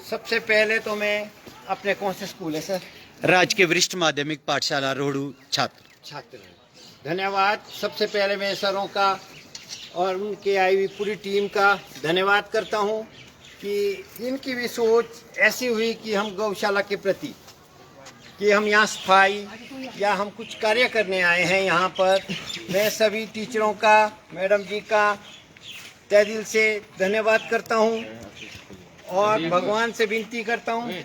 सबसे पहले तो मैं अपने कौन से स्कूल है सर? राजकीय वरिष्ठ माध्यमिक पाठशाला रोहड़ू छात्र धन्यवाद। सबसे पहले मैं सरों का और उनके आई हुई पूरी टीम का धन्यवाद करता हूं कि इनकी भी सोच ऐसी हुई कि हम गौशाला के प्रति कि हम यहाँ सफाई या हम कुछ कार्य करने आए हैं यहाँ पर। मैं सभी टीचरों का, मैडम जी का तहे दिल से धन्यवाद करता हूँ और भगवान से विनती करता हूँ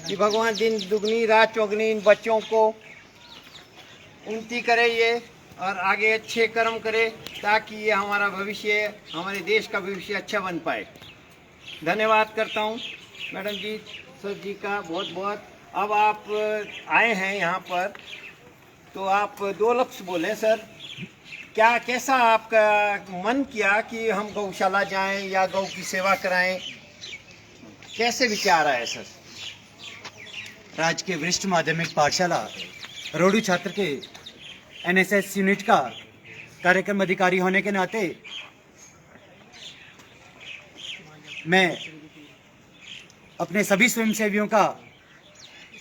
कि भगवान दिन दुगनी रात चौगनी इन बच्चों को उन्नति करे ये और आगे अच्छे कर्म करे ताकि ये हमारा भविष्य, हमारे देश का भविष्य अच्छा बन पाए। धन्यवाद करता हूँ मैडम जी, सर जी का बहुत बहुत। अब आप आए हैं यहाँ पर तो आप 2 लफ्ज़ बोलें सर। क्या कैसा आपका मन किया कि हम गौशाला जाएं या गौ की सेवा कराएं? कैसे विचार आया सर? राजकीय वरिष्ठ माध्यमिक पाठशाला रोहड़ू छात्र के एनएसएस यूनिट का कार्यक्रम अधिकारी होने के नाते मैं अपने सभी स्वयंसेवियों का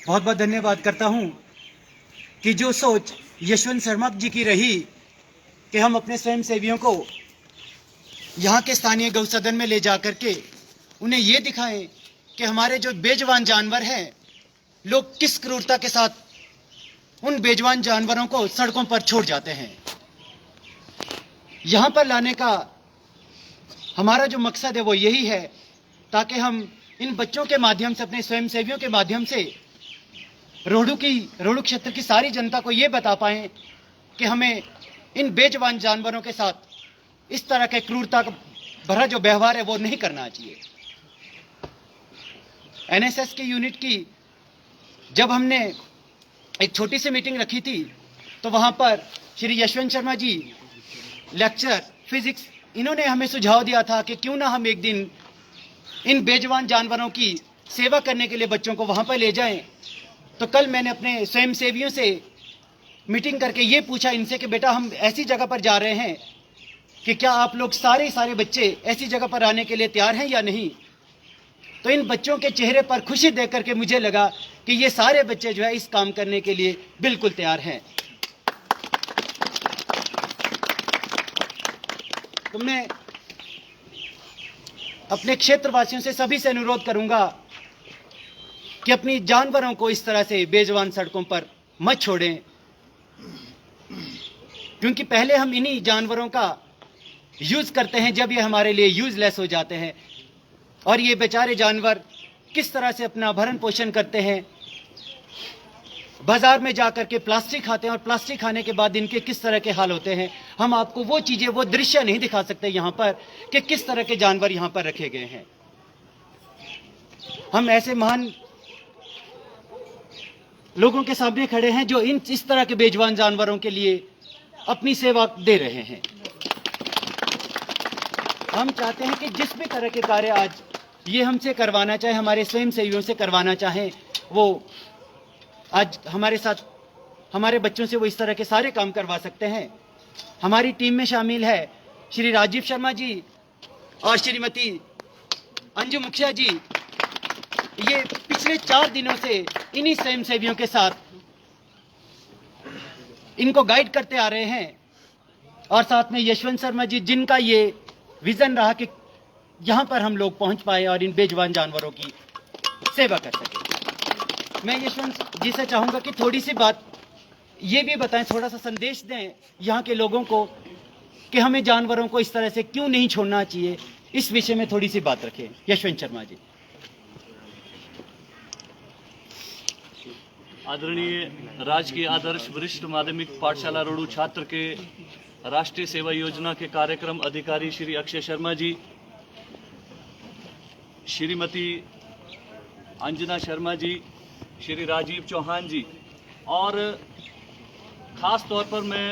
बहुत बहुत धन्यवाद करता हूं कि जो सोच यशवंत शर्मा जी की रही कि हम अपने स्वयंसेवियों को यहाँ के स्थानीय गौसदन में ले जा करके उन्हें ये दिखाएं कि हमारे जो बेजुबान जानवर हैं, लोग किस क्रूरता के साथ उन बेजुबान जानवरों को सड़कों पर छोड़ जाते हैं। यहाँ पर लाने का हमारा जो मकसद है वो यही है ताकि हम इन बच्चों के माध्यम से, अपने स्वयंसेवियों के माध्यम से रोहड़ू क्षेत्र की सारी जनता को ये बता पाएं कि हमें इन बेजुबान जानवरों के साथ इस तरह के क्रूरता का भरा जो व्यवहार है वो नहीं करना चाहिए। एनएसएस की यूनिट की जब हमने एक छोटी सी मीटिंग रखी थी तो वहां पर श्री यशवंत शर्मा जी लेक्चरर फिजिक्स, इन्होंने हमें सुझाव दिया था कि क्यों ना हम एक दिन इन बेजुबान जानवरों की सेवा करने के लिए बच्चों को वहां पर ले जाएं। तो कल मैंने अपने स्वयंसेवियों से मीटिंग करके ये पूछा इनसे कि बेटा हम ऐसी जगह पर जा रहे हैं कि क्या आप लोग सारे बच्चे ऐसी जगह पर आने के लिए तैयार हैं या नहीं। तो इन बच्चों के चेहरे पर खुशी देख करके मुझे लगा कि ये सारे बच्चे जो है इस काम करने के लिए बिल्कुल तैयार हैं। तो मैं अपने क्षेत्रवासियों से सभी से अनुरोध करूंगा कि अपनी जानवरों को इस तरह से बेजुबान सड़कों पर मत छोड़ें, क्योंकि पहले हम इन्हीं जानवरों का यूज करते हैं जब ये हमारे लिए यूजलेस हो जाते हैं। और ये बेचारे जानवर किस तरह से अपना भरण पोषण करते हैं, बाजार में जाकर के प्लास्टिक खाते हैं और प्लास्टिक खाने के बाद इनके किस तरह के हाल होते हैं। हम आपको वो चीजें, वो दृश्य नहीं दिखा सकते यहाँ पर कि किस तरह के जानवर यहाँ पर रखे गए हैं। हम ऐसे महान लोगों के सामने खड़े हैं जो इस तरह के बेजुबान जानवरों के लिए अपनी सेवा दे रहे हैं। हम चाहते हैं कि जिस भी तरह के कार्य आज ये हमसे करवाना चाहे, हमारे स्वयंसेवियों से करवाना चाहें, वो आज हमारे साथ, हमारे बच्चों से वो इस तरह के सारे काम करवा सकते हैं। हमारी टीम में शामिल है श्री राजीव शर्मा जी और श्रीमती अंजू मुखिया जी। ये पिछले 4 दिनों से इन्हीं स्वयंसेवियों के साथ इनको गाइड करते आ रहे हैं। और साथ में यशवंत शर्मा जी, जिनका ये विजन रहा कि यहाँ पर हम लोग पहुँच पाए और इन बेजुबान जानवरों की सेवा कर सके। मैं यशवंत जी से चाहूँगा कि थोड़ी सी बात ये भी बताएं, थोड़ा सा संदेश दें यहाँ के लोगों को कि हमें जानवरों को इस तरह से क्यों नहीं छोड़ना चाहिए, इस विषय में थोड़ी सी बात रखें। यशवंत शर्मा जी। आदरणीय राजकीय आदर्श वरिष्ठ माध्यमिक पाठशाला रोहड़ू छात्र के राष्ट्रीय सेवा योजना के कार्यक्रम अधिकारी श्री अक्षय शर्मा जी, श्रीमती अंजना शर्मा जी, श्री राजीव चौहान जी, और ख़ास तौर पर मैं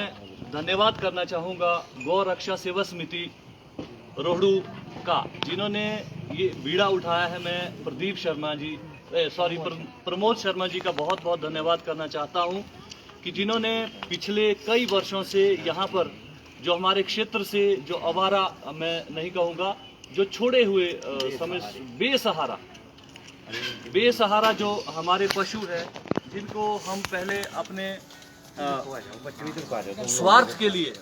धन्यवाद करना चाहूँगा गौ रक्षा सेवा समिति रोहड़ू का, जिन्होंने ये बीड़ा उठाया है। मैं प्रदीप शर्मा जी, प्रमोद शर्मा जी का बहुत बहुत धन्यवाद करना चाहता हूँ कि जिन्होंने पिछले कई वर्षों से यहाँ पर जो हमारे क्षेत्र से जो आवारा, मैं नहीं कहूँगा, जो छोड़े हुए बेसहारा जो हमारे पशु है, जिनको हम पहले अपने स्वार्थ के लिए,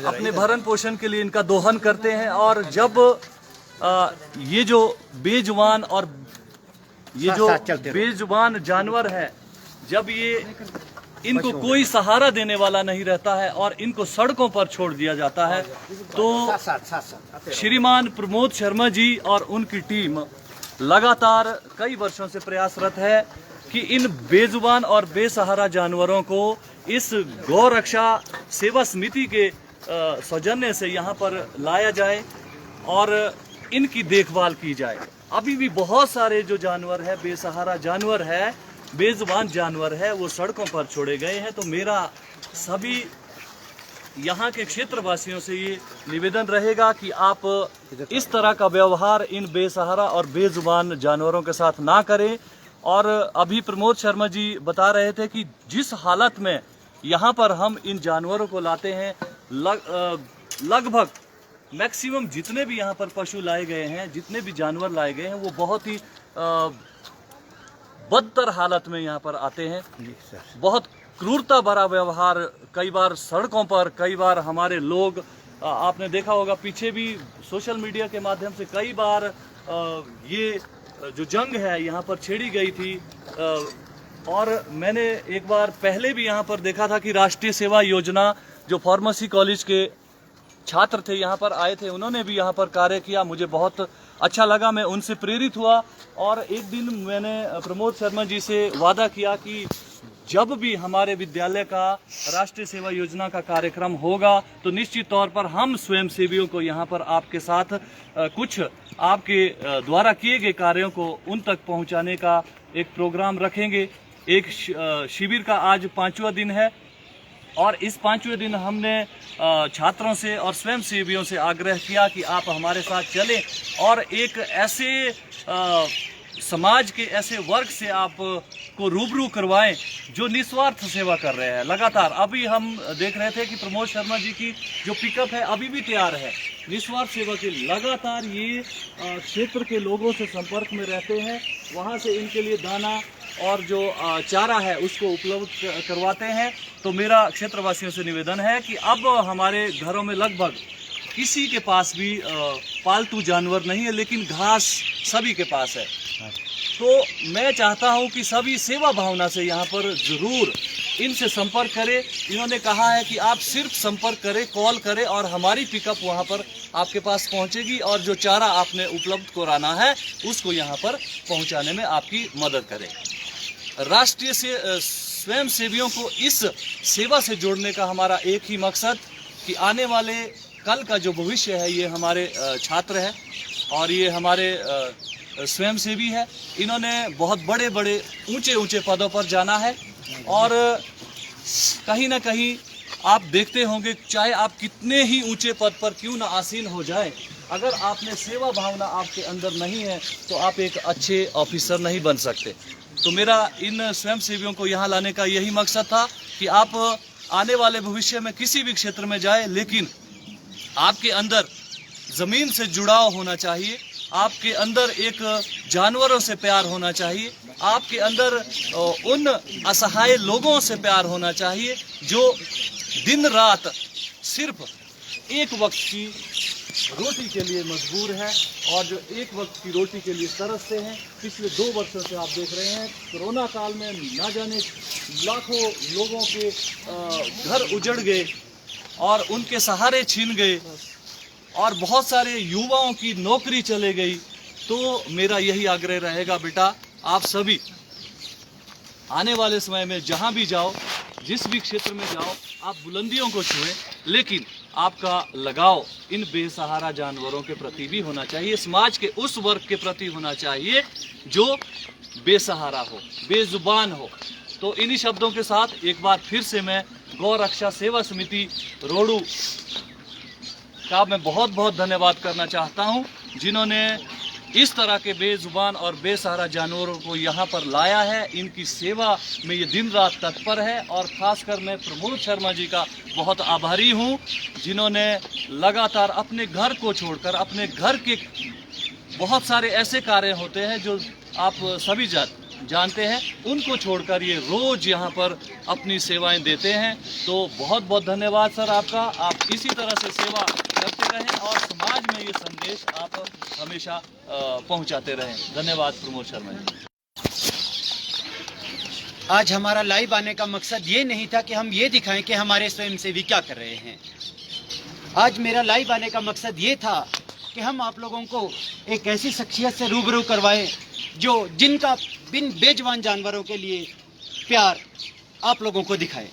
अपने भरण पोषण के लिए इनका दोहन करते हैं, और जब ये जो बेजुबान और ये जो बेजुबान जानवर है, जब ये इनको कोई सहारा देने वाला नहीं रहता है और इनको सड़कों पर छोड़ दिया जाता है, तो श्रीमान प्रमोद शर्मा जी और उनकी टीम लगातार कई वर्षों से प्रयासरत है कि इन बेजुबान और बेसहारा जानवरों को इस गौ रक्षा सेवा समिति के सौजन्य से यहाँ पर लाया जाए और इनकी देखभाल की जाए। अभी भी बहुत सारे जो जानवर है, बेसहारा जानवर है, बेजुबान जानवर है, वो सड़कों पर छोड़े गए हैं। तो मेरा सभी यहाँ के क्षेत्रवासियों से ये निवेदन रहेगा कि आप इस तरह का व्यवहार इन बेसहारा और बेजुबान जानवरों के साथ ना करें। और अभी प्रमोद शर्मा जी बता रहे थे कि जिस हालत में यहाँ पर हम इन जानवरों को लाते हैं, लगभग मैक्सिमम जितने भी यहाँ पर पशु लाए गए हैं, जितने भी जानवर लाए गए हैं, वो बहुत ही बदतर हालत में यहाँ पर आते हैं। बहुत क्रूरता भरा व्यवहार, कई बार सड़कों पर, कई बार हमारे लोग, आपने देखा होगा पीछे भी सोशल मीडिया के माध्यम से कई बार ये जो जंग है यहाँ पर छेड़ी गई थी। और मैंने एक बार पहले भी यहाँ पर देखा था कि राष्ट्रीय सेवा योजना जो फार्मेसी कॉलेज के छात्र थे यहाँ पर आए थे, उन्होंने भी यहाँ पर कार्य किया। मुझे बहुत अच्छा लगा, मैं उनसे प्रेरित हुआ। और एक दिन मैंने प्रमोद शर्मा जी से वादा किया कि जब भी हमारे विद्यालय का राष्ट्रीय सेवा योजना का कार्यक्रम होगा तो निश्चित तौर पर हम स्वयंसेवियों को यहाँ पर आपके साथ कुछ आपके द्वारा किए गए कार्यों को उन तक पहुँचाने का एक प्रोग्राम रखेंगे। एक शिविर का आज 5वां दिन है और इस 5वें दिन हमने छात्रों से और स्वयंसेवियों से आग्रह किया कि आप हमारे साथ चलें और एक ऐसे समाज के ऐसे वर्ग से आप को रूबरू करवाएं जो निस्वार्थ सेवा कर रहे हैं लगातार। अभी हम देख रहे थे कि प्रमोद शर्मा जी की जो पिकअप है अभी भी तैयार है, निस्वार्थ सेवा के लगातार ये क्षेत्र के लोगों से संपर्क में रहते हैं, वहाँ से इनके लिए दाना और जो चारा है उसको उपलब्ध करवाते हैं। तो मेरा क्षेत्रवासियों से निवेदन है कि अब हमारे घरों में लगभग किसी के पास भी पालतू जानवर नहीं है, लेकिन घास सभी के पास है। तो मैं चाहता हूं कि सभी सेवा भावना से यहाँ पर ज़रूर इनसे संपर्क करें। इन्होंने कहा है कि आप सिर्फ संपर्क करें, कॉल करें और हमारी पिकअप वहाँ पर आपके पास पहुँचेगी और जो चारा आपने उपलब्ध कराना है उसको यहाँ पर पहुँचाने में आपकी मदद करें। राष्ट्रीय से स्वयं सेवियों को इस सेवा से जोड़ने का हमारा एक ही मकसद कि आने वाले कल का जो भविष्य है ये हमारे छात्र है और ये हमारे स्वयंसेवी है। इन्होंने बहुत बड़े बड़े ऊंचे ऊंचे पदों पर जाना है और कहीं ना कहीं आप देखते होंगे, चाहे आप कितने ही ऊंचे पद पर क्यों ना आसीन हो जाए, अगर आपने सेवा भावना आपके अंदर नहीं है तो आप एक अच्छे ऑफिसर नहीं बन सकते। तो मेरा इन स्वयंसेवियों को यहाँ लाने का यही मकसद था कि आप आने वाले भविष्य में किसी भी क्षेत्र में जाए, लेकिन आपके अंदर ज़मीन से जुड़ाव होना चाहिए, आपके अंदर एक जानवरों से प्यार होना चाहिए, आपके अंदर उन असहाय लोगों से प्यार होना चाहिए जो दिन रात सिर्फ एक वक्त की रोटी के लिए मजबूर हैं और जो एक वक्त की रोटी के लिए तरसते हैं। पिछले 2 वर्षों से आप देख रहे हैं कोरोना काल में ना जाने लाखों लोगों के घर उजड़ गए और उनके सहारे छीन गए और बहुत सारे युवाओं की नौकरी चले गई। तो मेरा यही आग्रह रहेगा, बेटा आप सभी आने वाले समय में जहां भी जाओ, जिस भी क्षेत्र में जाओ, आप बुलंदियों को छुएं, लेकिन आपका लगाव इन बेसहारा जानवरों के प्रति भी होना चाहिए, समाज के उस वर्ग के प्रति होना चाहिए जो बेसहारा हो, बेजुबान हो। तो इन्हीं शब्दों के साथ एक बार फिर से मैं गौ रक्षा सेवा समिति रोडू का मैं बहुत बहुत धन्यवाद करना चाहता हूं, जिन्होंने इस तरह के बेजुबान और बेसहारा जानवरों को यहाँ पर लाया है। इनकी सेवा में ये दिन रात तत्पर है और ख़ासकर मैं प्रमोद शर्मा जी का बहुत आभारी हूँ, जिन्होंने लगातार अपने घर को छोड़कर, अपने घर के बहुत सारे ऐसे कार्य होते हैं जो आप सभी जानते हैं, उनको छोड़कर ये रोज़ यहाँ पर अपनी सेवाएं देते हैं। तो बहुत बहुत धन्यवाद सर आपका। आप इसी तरह से सेवा करते रहें और समाज में ये संदेश आप हमेशा पहुंचाते रहें। धन्यवाद प्रमोद शर्मा जी। आज हमारा लाइव आने का मकसद ये नहीं था कि हम ये दिखाएं कि हमारे स्वयंसेवी क्या कर रहे हैं। आज मेरा लाइव आने का मकसद ये था कि हम आप लोगों को एक ऐसी शख्सियत से रूबरू करवाएं जिनका बिन बेजुबान जानवरों के लिए प्यार आप लोगों को दिखाए।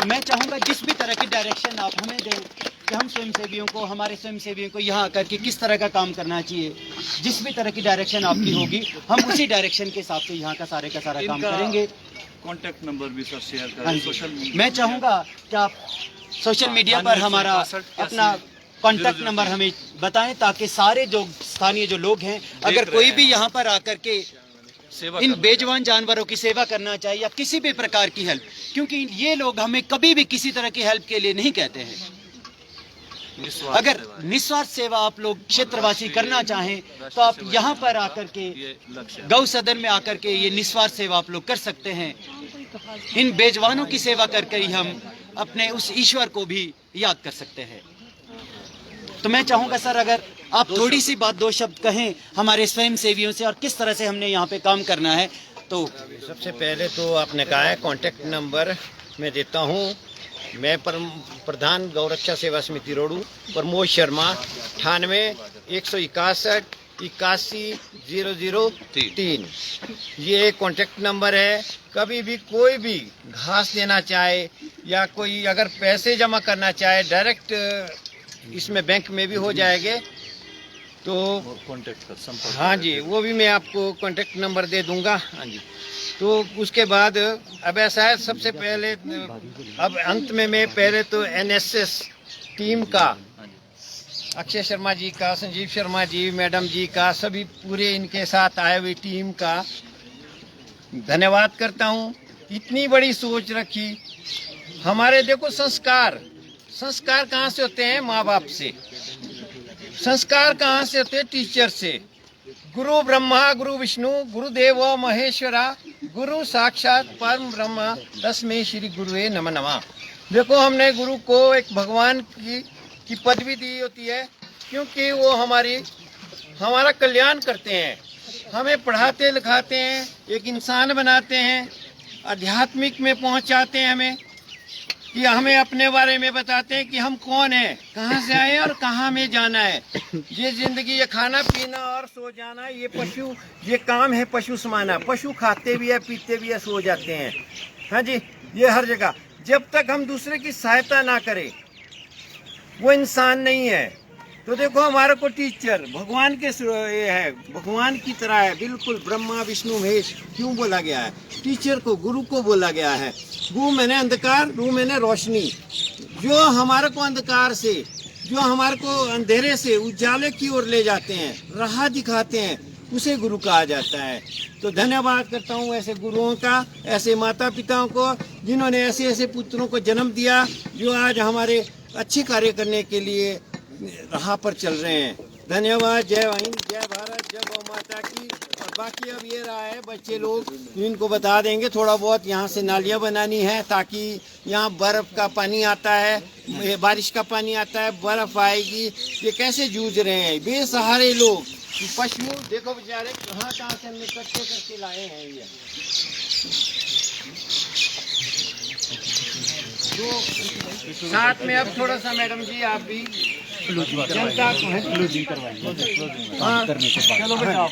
मैं चाहूँगा जिस भी तरह की डायरेक्शन आप हमें दें कि हम स्वयंसेवियों को, हमारे स्वयंसेवियों को यहाँ आकर के किस तरह का काम करना चाहिए, जिस भी तरह की डायरेक्शन आपकी होगी हम उसी डायरेक्शन के हिसाब से यहाँ का सारा काम करेंगे। कॉन्टैक्ट नंबर भी सर शेयर हाँ करें जी। Social media. मैं चाहूँगा कि आप सोशल मीडिया पर हमारा अपना कॉन्टैक्ट नंबर हमें बताएं ताकि सारे जो स्थानीय जो लोग हैं, अगर कोई भी यहाँ पर आकर के सेवा इन बेजुबान जानवरों की सेवा करना चाहिए या किसी भी प्रकार की हेल्प, क्योंकि ये लोग हमें कभी भी किसी तरह की हेल्प के लिए नहीं कहते हैं। अगर निस्वार्थ सेवा आप लोग क्षेत्रवासी करना चाहें तो आप यहाँ पर आकर के गौ सदन में आकर के ये निस्वार्थ सेवा आप लोग कर सकते हैं। इन बेजुबानों की सेवा करके ही हम अपने उस ईश्वर को भी याद कर सकते हैं। तो मैं चाहूँगा सर अगर आप थोड़ी सी बात, दो शब्द कहें हमारे स्वयं सेवियों से और किस तरह से हमने यहाँ पे काम करना है। तो सबसे पहले तो आपने कहा है कॉन्टैक्ट नंबर मैं देता हूँ। मैं प्रधान गौरक्षा सेवा समिति रोडू प्रमोद शर्मा 98-161-81-003 ये कॉन्टैक्ट नंबर है। कभी भी कोई भी घास देना चाहे या कोई अगर पैसे जमा करना चाहे डायरेक्ट इसमें बैंक में भी हो जाएंगे तो कॉन्टैक्ट कर संपर्क। हाँ जी, वो भी मैं आपको कॉन्टैक्ट नंबर दे दूंगा। हाँ जी, तो उसके बाद अब ऐसा है, सबसे पहले अब अंत में मैं पहले तो एनएसएस टीम का अक्षय शर्मा जी का, संजीव शर्मा जी, मैडम जी का, सभी पूरे इनके साथ आए हुए टीम का धन्यवाद करता हूँ। इतनी बड़ी सोच रखी हमारे। देखो संस्कार कहाँ से होते हैं? माँ बाप से। संस्कार कहाँ से होते हैं? टीचर से। गुरु ब्रह्मा गुरु विष्णु गुरुदेवो महेश्वरा गुरु साक्षात परम ब्रह्म तस्मै श्री गुरुवे नमः नमः। देखो हमने गुरु को एक भगवान की पदवी दी होती है, क्योंकि वो हमारा कल्याण करते हैं, हमें पढ़ाते लिखाते हैं, एक इंसान बनाते हैं, आध्यात्मिक में पहुंचाते हैं हमें, कि हमें अपने बारे में बताते हैं कि हम कौन हैं, कहाँ से आए और कहाँ में जाना है। ये जिंदगी, ये खाना पीना और सो जाना, ये पशु, ये काम है पशु समाना। पशु खाते भी है, पीते भी है, सो जाते हैं। हाँ जी, ये हर जगह। जब तक हम दूसरे की सहायता ना करें वो इंसान नहीं है। तो देखो हमारे को टीचर भगवान के ये है, भगवान की तरह है बिल्कुल। ब्रह्मा विष्णु महेश क्यों बोला गया है? टीचर को, गुरु को बोला गया है। गु मैंने अंधकार, रू मैंने रोशनी। जो हमारे को अंधकार से, जो हमारे को अंधेरे से उजाले की ओर ले जाते हैं, राह दिखाते हैं, उसे गुरु कहा जाता है। तो धन्यवाद करता हूँ ऐसे गुरुओं का, ऐसे माता पिताओं को जिन्होंने ऐसे ऐसे पुत्रों को जन्म दिया, जो आज हमारे अच्छे कार्य करने के लिए राह पर चल रहे हैं। धन्यवाद। जय हिंद, जय भारत, जय गौ माता की। और बाकी अब ये रहा है, बच्चे लोग इनको बता देंगे थोड़ा बहुत। यहाँ से नालियाँ बनानी है ताकि यहाँ बर्फ़ का पानी आता है, बारिश का पानी आता है, बर्फ़ आएगी। ये कैसे जूझ रहे हैं बेसहारे लोग, पशु। देखो बेचारे कहाँ से हमने इकट्ठे करके लाए हैं ये। तो साथ में अब थोड़ा सा मैडम जी आप भी जनता को है, हाँ, चलो बेटा।